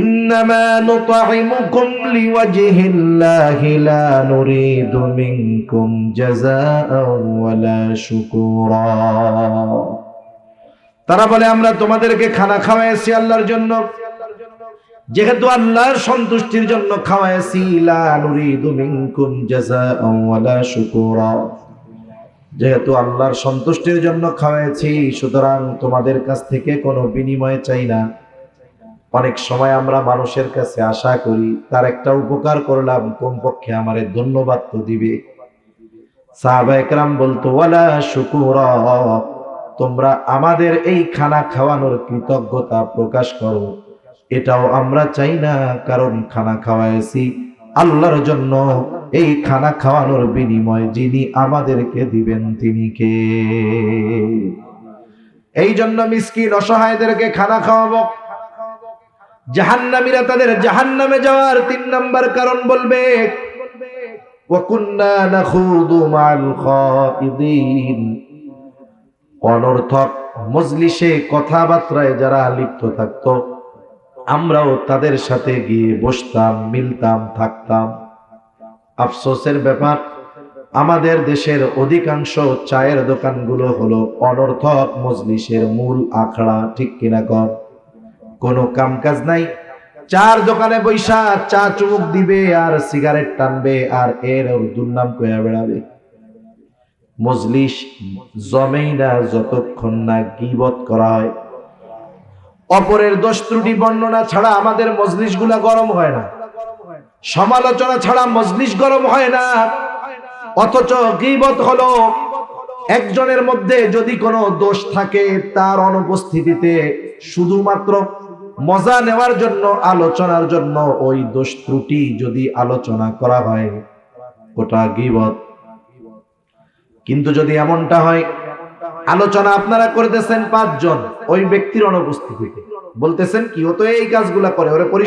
A: ইন্নামা নুতঈমুকুম লিওয়াজহিল্লাহি লা নুরিদু মিনকুম জাযাআন ওয়ালা শুকুরা। তারা বলে আমরা তোমাদেরকে খানা খাওয়াইছি আল্লাহর জন্য, যেহেতু আল্লাহর সন্তুষ্টির জন্য খাওয়াইছি, লা নুরিদু মিনকুম জাযাআন ওয়ালা শুকুরা, যেহেতু আল্লাহর সন্তুষ্টির জন্য খাওয়াইছি সুতরাং তোমাদের কাছ থেকে কোনো বিনিময় চাই না। অনেক সময় আমরা মানুষের কাছে আশা করি তার একটা উপকার করলাম, কমপক্ষে আমারে ধন্যবাদ তো দিবে। সাহাবায়ে কেরাম বলতো ওয়ালা শুকুরা, তোমরা আমাদের এই খানা খাওয়ানোর কৃতজ্ঞতা প্রকাশ করো, এটাও আমরা চাই না, কারণ খানা খাওয়াইছি আল্লাহর জন্য। এই খানা খাওয়ানোর বিনিময় যিনি আমাদেরকে দিবেন তিনি কে? এই জন্য মিসকিন অসহায়দেরকে খানা খাওয়াবো। জাহান্নামীরা তাদের জাহান্নামে যাওয়ার 3 নাম্বার কারণ বলবে ওয়া কুন্না নাখুদু মাল খাইদিন, অনর্থক মজলিসে কথাবার্তায় যারা লিপ্ত থাকতো আমরাও তাদের সাথে গিয়ে বসতাম, মিলতাম, থাকতাম। আফসোসের ব্যাপার, আমাদের দেশের অধিকাংশ চায়ের দোকানগুলো হলো অনর্থক মজলিসের মূল আখড়া। ঠিক কিনা কর? কোনো কাম কাজ নাই, চার দোকানে বৈশা চা চুমুক দিবে আর সিগারেট টানবে আর এর দুর্নাম কইয়া বেড়াবে। মজলিস জমেই না যতক্ষণ না গীবত করা হয়, অপরের দোষ ত্রুটি বর্ণনা ছাড়া আমাদের মজলিসগুলা গরম হয় না, সমালোচনা ছাড়া মজলিস গরম হয় না। অথচ গীবত হলো একজনের মধ্যে যদি কোনো দোষ থাকে তার অনুপস্থিতিতে শুধুমাত্র মজা নেওয়ার জন্য, আলোচনার জন্য ওই দোষ ত্রুটি যদি আলোচনা করা হয় ওটা গীবত। কিন্তু যদি এমনটা হয় আলোচনা আপনারা করতেছেন 5 জন, ওই ব্যক্তির অনুপস্থিতিতে বলতেছেন কি ও তো এই কাজগুলা করে, ওরে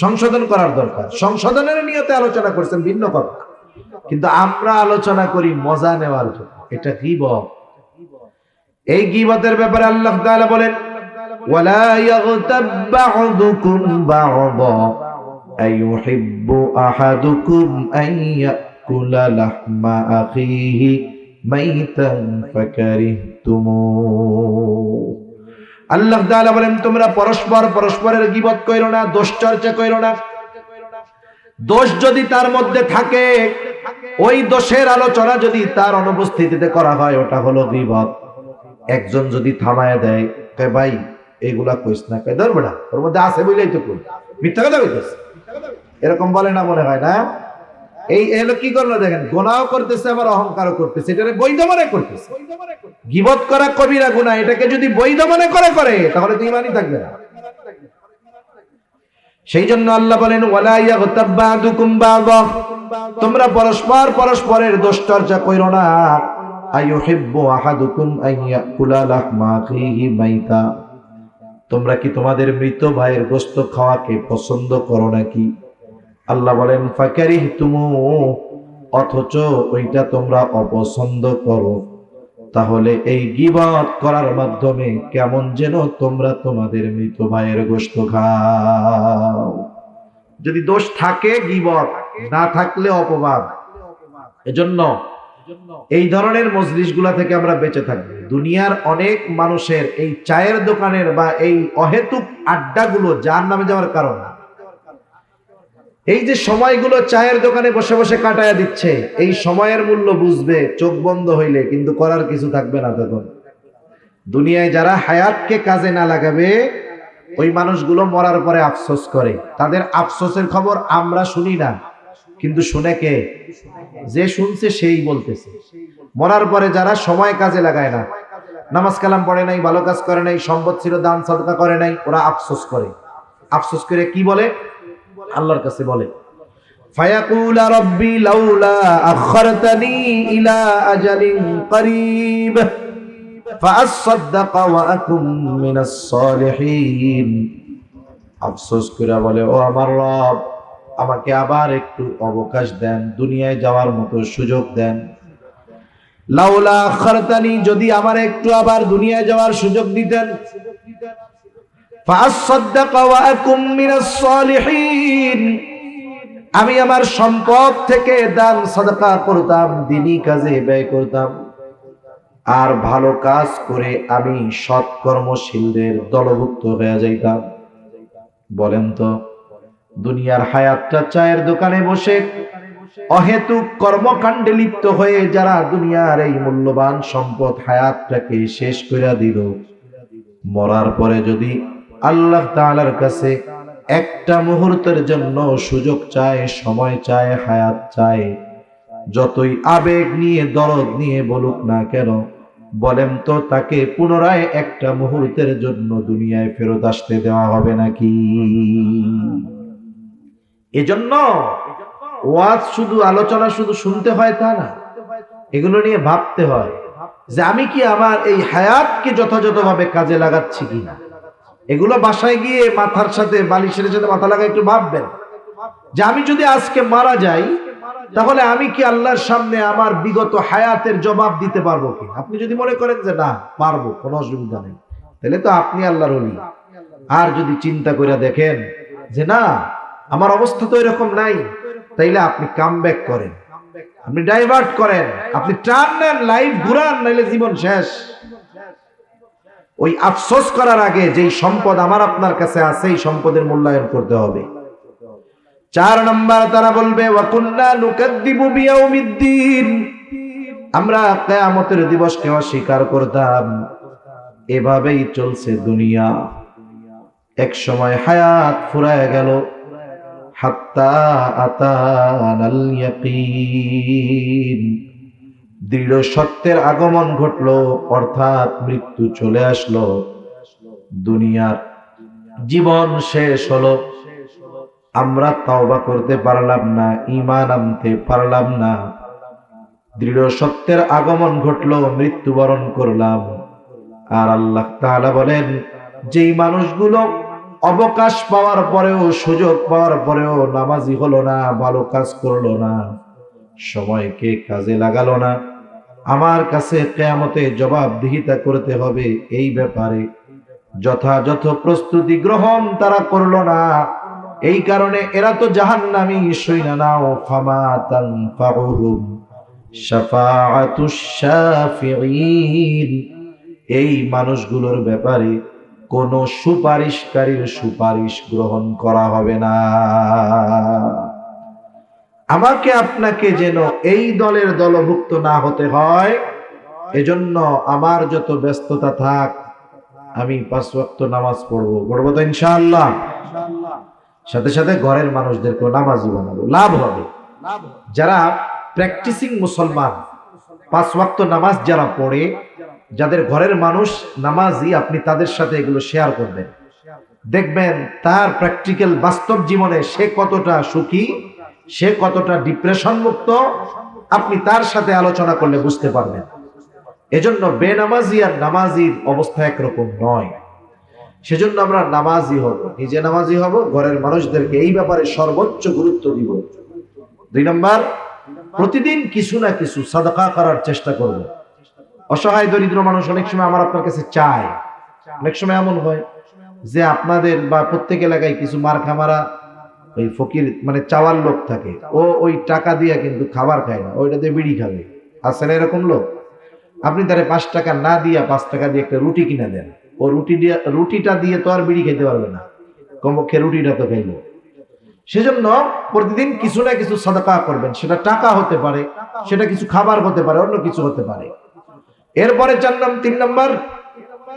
A: সংশোধন করার দরকার, সংশোধনের নিয়তে আলোচনা করছেন ভিন্ন কথা, কিন্তু আমরা আলোচনা করি মজা নেওয়ার জন্য, এটা গীবত। এই গীবতের ব্যাপারে আল্লাহ তাআলা বলেন ওয়ালা ইয়াগতাব বা'দুকুম বা'দা আইয়ুহিব্বু আহাদুকুম আন ইয়াকুলা লাহমা আখিহি মাইতান ফাকারিহতুমুহ। আল্লাহ তাআলা বলেন তোমরা পরস্পরের গীবত কইরো না, দোষ চর্চা কইরো না। দোষ যদি তার মধ্যে থাকে, ওই দোষের আলোচনা যদি তার অনুপস্থিতিতে করা হয় ওটা হলো গীবত। একজন যদি থামায় দেয়, কে ভাই এগুলা কইস না, কে ধরবে না, ওর মধ্যে আছে বলেই তো কই, মিথ্যা কথা কইতেছ, এরকম বলে না মনে হয় না? এই এলো কি করলো দেখেন, গুনাহও করতেছে আবার অহংকারও করতেছে, এটাকে বৈধ মনে করতেছে। গীবত করা কবিরা গুনাহ, এটাকে যদি বৈধ মনে করে তাহলে তো ঈমানই থাকবে না। সেই জন্য আল্লাহ বলেন ওয়ালা ইয়াগতাব বা'দুকুম বা'দা, তোমরা পরস্পরের দোষ চর্চা কইরো না। আইয়ুহিব্বু আহাদুকুম আন ইয়াকুলা লাহমা আখিহি মাইতা, তোমরা কি তোমাদের মৃত ভাইয়ের গোশত খাওয়াকে পছন্দ করো নাকি? আল্লাহ বলেন ফাকারিহতুমুহ, অথচ ওইটা তোমরা অপছন্দ করো। তাহলে এই গীবত করার মাধ্যমে কেমন যেন তোমরা তোমাদের মৃত ভাইয়ের গোশত খাও। যদি দোষ থাকে গীবত, না থাকলে অপবাদ। এজন্য এই ধরনের মজলিসগুলা থেকে আমরা বেঁচে থাকবো। দুনিয়ার অনেক মানুষের এই চায়ের দোকানের বা এই অহেতুক আড্ডাগুলো জাহান্নামে যাওয়ার কারণ। এই যে সময়গুলো চায়ের দোকানে বসে বসে কাটায়া দিচ্ছে, এই সময়ের মূল্য বুঝবে চোখ বন্ধ হইলে, কিন্তু করার কিছু থাকবে না তখন। দুনিয়ায় যারা হায়াতকে কাজে না লাগাবে ওই মানুষগুলো মরার পরে আফসোস করে। তাদের আফসোসের খবর আমরা শুনি না, কিন্তু শুনে কে? যে শুনছে সেই বলতেছে। মরার পরে যারা সময় কাজে লাগায় না, নামাজ কালাম পড়ে নাই, ভালো কাজ করে নাই, সম্পদ ছিল দান সাদকা করে নাই, ওরা আফসোস করে। আফসোস করে কি বলে? আল্লাহর কাছে বলে ফায়াকুল রাব্বি লাউলা আখরতানি ইলা আজালিন করিব ফাআসাদদাক ওয়া আকুম মিনাস সালিহিন। আফসোস করে বলে ও আমার রব, আমাকে আবার একটু অবকাশ দেন, দুনিয়ায় যাওয়ার মতো সুযোগ দেন। লাউলা আখরতানি, যদি আমার একটু আবার দুনিয়ায় যাওয়ার সুযোগ দিতেন, ফাআসাদদাক ওয়া আকুম মিনাস সালিহিন, আমি আমার সম্পদ থেকে দান সাদাকা করতাম, দ্বীনি কাজে ব্যয় করতাম, আর ভালো কাজ করে আমি সৎকর্মশীলদের দলভুক্ত হয়ে যাইতাম। বলেন তো, দুনিয়ার হায়াতটা চায়ের দোকানে বসে অহেতুক কর্মকাণ্ডে লিপ্ত হয়ে যারা দুনিয়ার এই মূল্যবান সম্পদ হায়াতটাকে শেষ করে দিল, মরার পরে যদি আল্লাহ তাআলার কাছে একটা মুহূর্তের জন্য সুযোগ চায়, সময় চায়, হায়াত চায়, যতই আবেগ নিয়ে দরদ নিয়ে বলুক না কেন, বলেন তো তাকে পুনরায় একটা মুহূর্তের জন্য দুনিয়ায় ফেরত আসতে দেওয়া হবে নাকি? এজন্য ওয়াজ শুধু, আলোচনা শুধু শুনতে হয় তা না, এগুলো নিয়ে ভাবতে হয় যে আমি কি আমার এই হায়াতকে যথাযথভাবে কাজে লাগাচ্ছি কিনা। এগুলো বাসায় গিয়ে মাথার সাথে, বালিশের সাথে মাথা লাগা একটু ভাববেন যে আমি যদি আজকে মারা যাই তাহলে আমি কি আল্লাহর সামনে আমার বিগত হায়াতের জবাব দিতে পারবো কি? আপনি যদি মনে করেন যে না পারবো, কোনো অসুবিধা নেই, তাহলে তো আপনি আল্লাহর ওলি। আর যদি চিন্তা করে দেখেন যে না আমার অবস্থা তো এরকম নাই, তাইলে আপনি কামব্যাক করেন, আপনি ডাইভার্ট করেন, আপনি টার্ন নেন, লাইফ ঘুরান, নাইলে জীবন শেষ। ওই আফসোস করার আগে যেই সম্পদ আমার আপনার কাছে আছে, এই সম্পদের মূল্যায়ন করতে হবে। 4 নম্বর তারা বলবে ওয়া কুন্না নুকাদ্দিবু বিয়াউমিদ্দিন, আমরা কিয়ামতের দিবসকে অস্বীকার করতাম। এভাবেই চলছে দুনিয়া। এক সময় হায়াত ফুরায় গেল, হাত্তা আতানাল ইয়াকিন, দৃঢ় সত্যের আগমন ঘটলো, অর্থাৎ মৃত্যু চলে আসলো। দুনিয়ার জীবন শেষ হলো। আমরা তওবা করতে পারলাম না, ঈমান আনতে পারলাম না। দৃঢ় সত্যের আগমন ঘটলো, মৃত্যুবরণ করলাম। আর আল্লাহ তাআলা বলেন, যেই মানুষগুলো অবকাশ পাওয়ার পরেও, সুযোগ পাওয়ার পরেও নামাজি হলো না, ভালো কাজ করলো না, সময়কে কাজে লাগালো না, আমার কাছে কিয়ামতে জবাবদিহিতা করতে হবে। এই ব্যাপারে যথাযথ প্রস্তুতি গ্রহণ তারা করলো না। এই কারণে এরা তো জাহান্নামী। শুইনা নাও, ফামা তানফাউহুম শাফাআতুশ শাফিঈন, এই মানুষগুলোর ব্যাপারে কোন সুপারিশকারীর সুপারিশ গ্রহণ করা হবে না। আমাকে আপনাকে যেন এই দলের দলভুক্ত না হতে হয়, এজন্য আমার যত ব্যস্ততা থাক, আমি 5 ওয়াক্ত নামাজ পড়বো তো ইনশাআল্লাহ। সাথে সাথে ঘরের মানুষদেরকে নামাজি বানাবো, লাভ হবে। যারা প্র্যাকটিসিং মুসলমান, 5 ওয়াক্ত নামাজ যারা পড়ে, যাদের ঘরের মানুষ নামাজি, আপনি তাদের সাথে এগুলো শেয়ার করবেন। দেখবেন তার প্র্যাকটিক্যাল বাস্তব জীবনে সে কতটা সুখী, সে কতটা ডিপ্রেশন মুক্ত, আপনি তার সাথে আলোচনা করলে বুঝতে পারবেন। এজন্য বেনামাজি আর নামাজির অবস্থা একরকম নয়। সেজন্য আমরা নামাজি হব, নিজে নামাজি হব, ঘরের মানুষদেরকে এই ব্যাপারে সর্বোচ্চ গুরুত্ব দিব। 2 নম্বর, প্রতিদিন কিছু না কিছু সাদাকা করার চেষ্টা করব। অসহায় দরিদ্র মানুষ অনেক সময় আমার আপনার কাছে চায়। অনেক সময় এমন হয় যে আপনাদের বা প্রত্যেক এলাকায় কিছু মার খামারা ওই ফকির মানে চাওয়ার লোক থাকে, ও ওই টাকা দিয়ে কিন্তু খাবার খায় না, ওইটাতে বিড়ি খাবে। আছে না এরকম লোক? আপনি তারে 5 টাকা না দিয়া 5 টাকা দিয়ে একটা রুটি কিনে দেন, ও রুটিটা দিয়ে তো আর বিড়ি খেতে পারবে না, কমপক্ষে রুটিটা তো খাইলো। সেজন্য প্রতিদিন কিছু না কিছু সাদাকা করবেন। সেটা টাকা হতে পারে, সেটা কিছু খাবার হতে পারে, অন্য কিছু হতে পারে। এরপরে 3 নম্বর,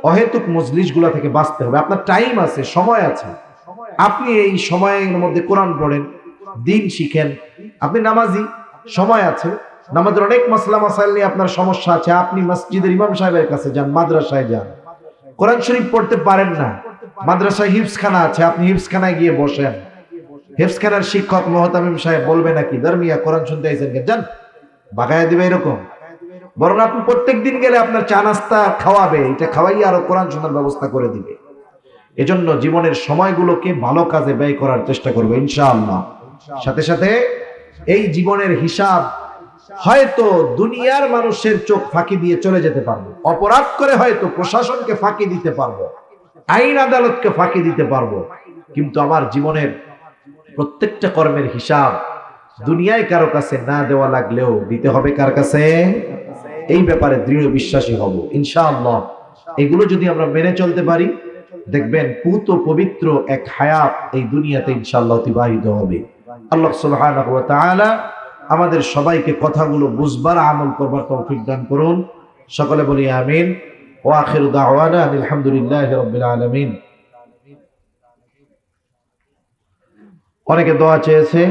A: অহেতুক মজলিস গুলা থেকে বাঁচতে হবে। আপনার টাইম আছে, সময় আছে, আপনি এই সময়ের মধ্যে কোরআন পড়েন, দিন শিখেন। আপনি নামাজি, সময় আছে, নামাজের অনেক মাসলা মাসাইল নিয়ে আপনার সমস্যা আছে, আপনি মসজিদের ইমাম সাহেবের কাছে যান, মাদ্রাসায় যান। কোরআন শরীফ পড়তে পারেন না, মাদ্রাসায় হিফজখানা আছে, আপনি হিফজখানায় গিয়ে বসেন। হিফজখানার শিক্ষক মোহতামিম সাহেব বলবে নাকি, ধর্মিয়া কোরআন শুনতে আইছেন কেন, যান, বাগায় দিবে এরকম? বরং আপনি প্রত্যেক দিন গেলে আপনার চা নাস্তা খাওয়াবে, এটা খাওয়াই আরো কোরআন শোনার ব্যবস্থা করে দিবে। এজন্য জীবনের সময়গুলোকে ভালো কাজে ব্যয় করার চেষ্টা করবো ইনশাআল্লাহ। সাথে সাথে এই জীবনের হিসাব হয়তো দুনিয়ার মানুষের চোখ ফাঁকি দিয়ে চলে যেতে পারবো, অপরাধ করে হয়তো প্রশাসনকে ফাঁকি দিতে পারবো, আইন আদালতকে ফাঁকি দিতে পারবো, কিন্তু আমার জীবনের প্রত্যেকটা কর্মের হিসাব দুনিয়ায় কারো কাছে না দেওয়া লাগলেও দিতে হবে কার কাছে? এই ব্যাপারে দৃঢ় বিশ্বাসী হব ইনশাআল্লাহ। এগুলো যদি আমরা মেনে চলতে পারি, দেখবেন পুত পবিত্র এক হায়াত এই দুনিয়াতে ইনশাআল্লাহ অতিবাহিত হবে। আল্লাহ সুবহানাহু ওয়া তাআলা আমাদের সবাইকে কথাগুলো বুঝবার, আমল করবার তৌফিক দান করুন। সকলে বলি আমিন। ওয়া আখিরু দাওয়ানা আলহামদুলিল্লাহি রাব্বিল আলামিন। অনেকে দোয়া চেয়েছে।